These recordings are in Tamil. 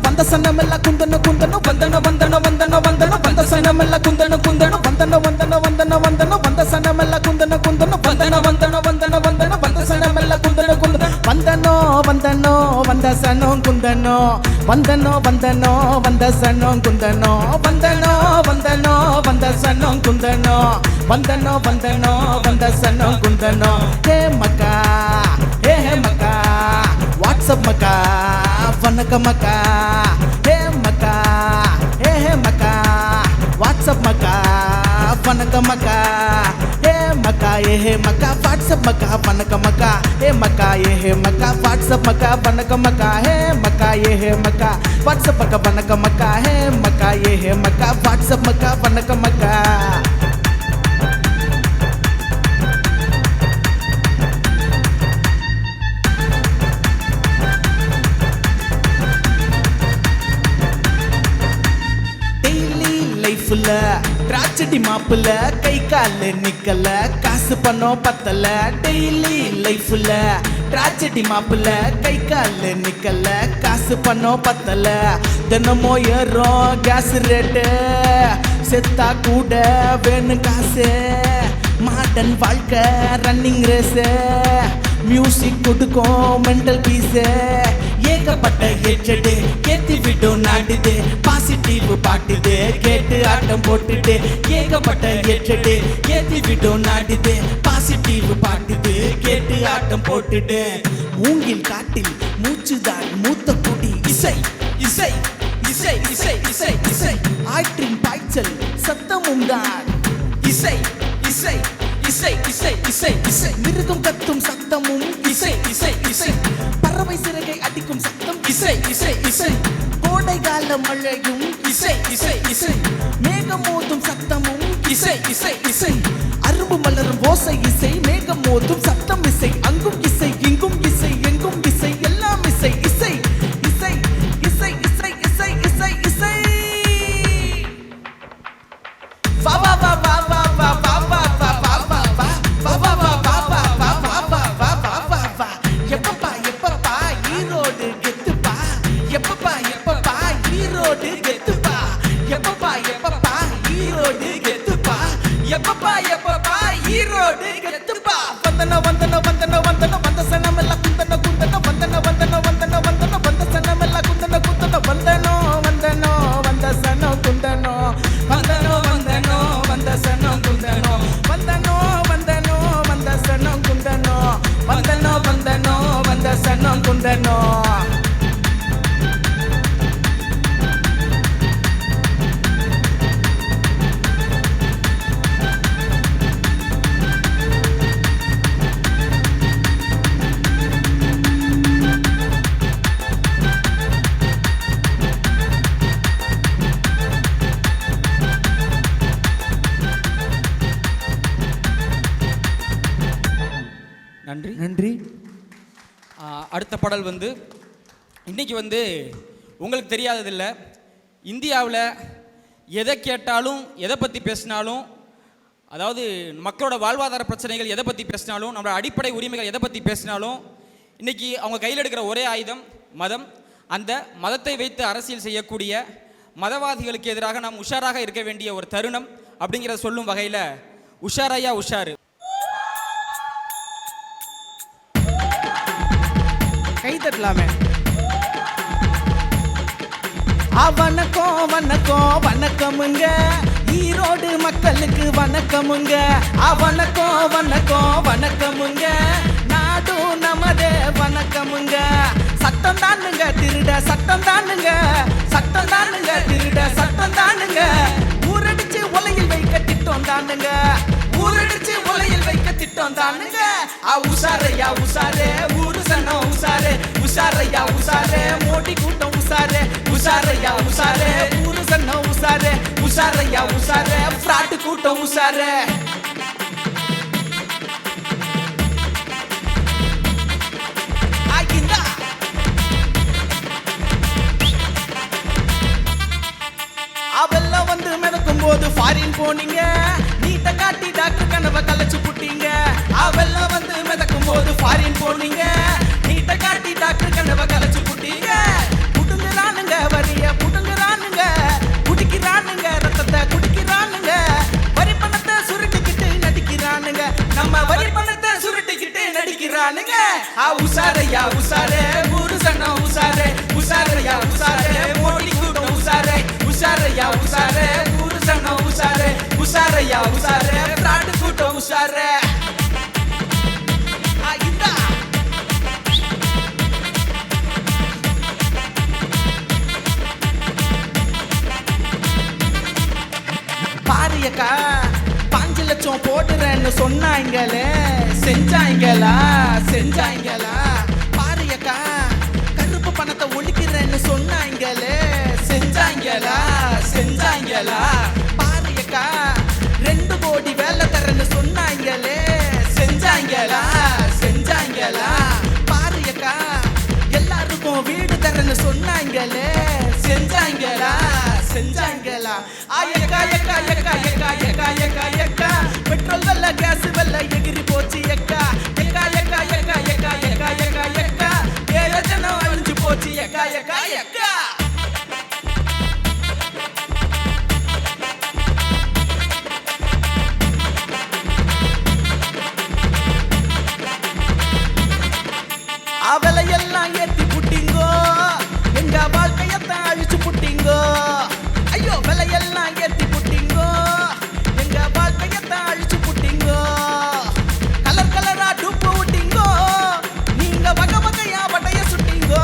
வந்த சனமெல்ல குந்தன குந்தன வந்தன வந்தன வந்தன வந்தன வந்த சனமெல்ல குந்தன குந்தன வந்தன வந்தன வந்தன வந்தன வந்த சனமெல்ல குந்தன குந்தன வந்தன வந்தன வந்தன வந்தன வந்த சனமெல்ல குந்தன குந்தன வந்தனோ வந்தனோ வந்த சனோ குந்தனோ வந்தனோ வந்தனோ வந்த சனோ குந்தனோ வந்தனோ வந்தனோ வந்த சனோ குந்தனோ வந்தனோ வந்தனோ வந்த சனோ குந்தனோ ஹே மக்கா ஹே மக்கா வாட்ஸ்அப் மக்கா வணக்கம் மக்கா ஹே மக்கா ஹே மக்கா வாட்ஸ்அப் மக்கா வணக்கம் மக்கா ஹே மக்கா ஹே மக்கா வாட்ஸ்அப் மக்கா வணக்கம் மக்கா ஹே மக்கா ஹே மக்கா வாட்ஸ்அப் மக்கா வணக்கம் மக்கா ஹே மக்கா ஹே மக்கா வாட்ஸ்அப் மக்கா வணக்கம் மக்கா ஹே மக்கா ஹே மக்கா வாட்ஸ்அப் மக்கா வணக்கம் மக்கா ட்ராஜடி மாப்புல கை கால நிக்கல காசு பணம் பத்தல டெய்லி லைஃப்ல ட்ராஜடி மாப்புல கை கால நிக்கல காசு பணம் பத்தல தினமும் ஏறும் கேஸ் ரேட்டு செத்தா கூட வேணும் காசு மாடன் வாழ்க்கை ரன்னிங் ரேஸ் மியூசிக் கொடுக்கும் மென்டல் பீஸ் ஏகப்பட்ட ஹெட்செட் கேத்தி விடும் நாடுது பாசிட்டிவ் பாட்டுது கேட்டு ஆட்டம் போட்டுட்டு ஏகப்பட்ட ஹெட்செட் கேத்தி விடும் நாடுது பாசிட்டிவ் பாட்டுது கேட்டு ஆட்டம் போட்டுட்டு மூங்கில் காட்டில் மூச்சுதான் மூத்த குடி இசை இசை இசை இசை இசை இசை ஆற்றின் பாய்ச்சல் சத்தமும் தான் இசை இசை இசை இசை இசை இசை மிருகம் கத்தும் சத்தமும் இசை இசை இசை பறவை சிறகை அடிக்கும் சத்தம் இசை இசை இசை கோடை கால மழையும் இசை இசை இசை மேகம் மோதும் சத்தமும் இசை இசை இசை அரும்பு மலரும் ஓசை இசை மேகம் மோதும் சத்தம் இசை அங்கும் இசை இங்கும் இசை எங்கும் இசை எல்லாம் இசை இசை இசை இசை இசை இசை இசை இசை வா வா வா வா வா வா வா வா வந்தன வந்தன வந்தன வந்தன வந்த சனமெல்ல குந்தன குந்தன வந்தன வந்தன வந்தன வந்தன வந்த சனமெல்ல குந்தன குந்தன வந்தனோ வந்தனோ வந்த சனோ குந்தனோ வந்தனோ வந்தனோ வந்த சனோ குந்தனோ வந்தனோ வந்தனோ வந்த சனோ குந்தனோ வந்தனோ வந்தனோ வந்த சனோ குந்தனோ நன்றி நன்றி. அடுத்த பாடல் வந்து இன்றைக்கி வந்து உங்களுக்கு தெரியாததில்லை, இந்தியாவில் எதை கேட்டாலும் எதை பற்றி பேசினாலும், அதாவது மக்களோட வாழ்வாதார பிரச்சனைகள் எதை பற்றி பேசினாலும், நம்மளோட அடிப்படை உரிமைகள் எதை பற்றி பேசினாலும், இன்றைக்கி அவங்க கையில் எடுக்கிற ஒரே ஆயுதம் மதம். அந்த மதத்தை வைத்து அரசியல் செய்யக்கூடிய மதவாதிகளுக்கு எதிராக நாம் உஷாராக இருக்க வேண்டிய ஒரு தருணம் அப்படிங்கிறத சொல்லும் வகையில் உஷாரையா உஷாரு கைதட்டலாமே. வணக்கம் வணக்கம் வணக்கமுங்க ஈரோடு மக்களுக்கு வணக்கமுங்க. வணக்கம் வணக்கம் வணக்கமுங்க நாடும் நமதே வணக்கமுங்க. சட்டம் தானுங்க திருட சட்டம் தானுங்க, சட்டம் தானுங்க திருட சட்டம் தானுங்க. ஊரடிச்சு உலையில் வைக்க திட்டம் தானுங்க, ஊரடிச்சு உலையில் வைக்க திட்டம் தானுங்க. உசாரையா உசாரே ஊரு சனம் உசாரே, உசாரையா உசாரே மோடி கூட்டம் உசாரே, உசாரையா உசார ஃப்ராட் கூட்டம் உசார அவெல்லாம் வந்து மிதக்கும் போது ஃபாரின் போனீங்க நீட்ட காட்டி டாக்டர் கனவை கலைச்சு புட்டீங்க அவெல்லாம் வந்து மிதக்கும் போது ஃபாரின் போனீங்க நீட்ட காட்டி டாக்டர் கனவை கலைச்சு புட்டீங்க புடுங்குறானுங்க வரிய புடுங்குறானுங்க குடிக்கிறானுங்க ரத்தத்தை குடிக்கிறானுங்க வரி பணத்தை சுருட்டிக்கிட்டு நடிக்கிறானுங்க நம்ம வரி பணத்தை சுருட்டிக்கிட்டு நடிக்கிறானுங்க உசாரையா உசாரே ஊரு சனம் உசாரே உசாரையா உசாரே மோடி கூட்டம் உசாரே உசாரையா உசாரே ஊரு சனம் உசாரே உசாரையா உசாரே பிராடு கூட்டம் உசாரே பாரியக்கா 5 லட்சம் போடுறேன்னு சொன்னாங்களே செஞ்சாங்களா செஞ்சாங்களா பாரியக்கா கருப்பு பணத்தை ஒழிக்கிறேன்னு சொன்னாங்களே செஞ்சாங்களா செஞ்சாங்களா பாரியக்கா 2 கோடி வேலை தரேன்னு சொன்னாங்களே செஞ்சாங்களா செஞ்சாங்களா பாரியக்கா எல்லாருக்கும் வீடு தரேன்னு சொன்னாங்களே செஞ்சாங்களா செஞ்சாங்களா ஆயக்கா எக்கா எக்கா எக்கா எக்கா எக்கா எக்கா பெட்ரோல் வெல்ல கேஸ் வெல்ல எகிரி போச்சு எக்கா எக்கா எக்கா எக்கா எக்கா எக்கா எக்கா எக்கா ஏழு ஜனம் அழிஞ்சு போச்சு எக்கா எக்கா எக்கா அவளையெல்லாம் ஏத்தி புட்டிங்கோ எங்க வாழ்க்கையத்தான் அழிச்சு புட்டிங்கோ ஐயோ விலையெல்லாம் ஏத்தி புட்டிங்கோ எங்க வாழ்க்கையத்தான் அழிச்சு புட்டிங்கோ கலர் கலரா டூப்பு விட்டீங்கோ நீங்க வகை வகையா வடைய சுட்டீங்கோ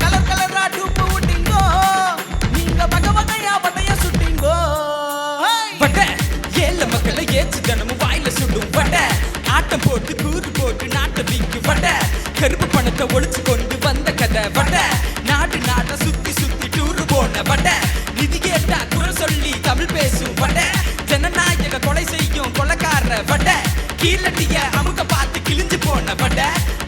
கலர் கலரா டூப்பு விட்டீங்கோ நீங்க வகை வகையா வடைய சுட்டீங்கோ வட்ட ஏழை மக்களை ஏச்சு தினமும் வாயில சுடும் வட்ட ஆட்டம் போட்டு கூறு போட்டு நாட்டை வீக்கு வட்ட கருப்பு பணத்தை ஒழிச்சு கொண்டு வந்த கதை வட்ட நாடு நாட்டை சுத்தி சுத்தி டூரு போன வட்ட நிதி கேட்டா குறை சொல்லி தமிழ் பேசும் வட்ட ஜனநாயக கொலை செய்யும் கொலைக்கார வட்ட கீழட்டிய அமுக பார்த்து கிழிஞ்சு போன வட்ட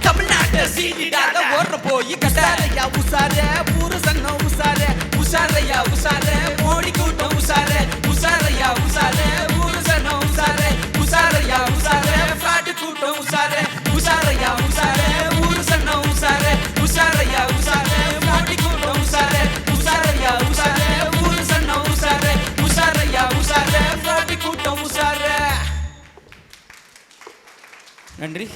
தமிழ்நாட்டை சீடிடாத ஓடுற போய் உசாரையா உசாரே ஊரு சன்னம் உசாரே உசாரையா உசாரே மோடி கூட்டம் உசாரே உசாரையா உசாரே ஊரு சன்னம் உசாரே உசாரையா உசாரே ஃப்ராட் கூட்டம் உசாரே உசாரையா உசாரே ஊரு சன்னம் உசாரே உசாரையா உசாரே மோடி கூட்டம் உசாரே உசாரையா உசாரே ஊரு சன்னம் உசாரே உசாரையா உசாரே ஃப்ராட் கூட்டம் உசாரே நன்றி.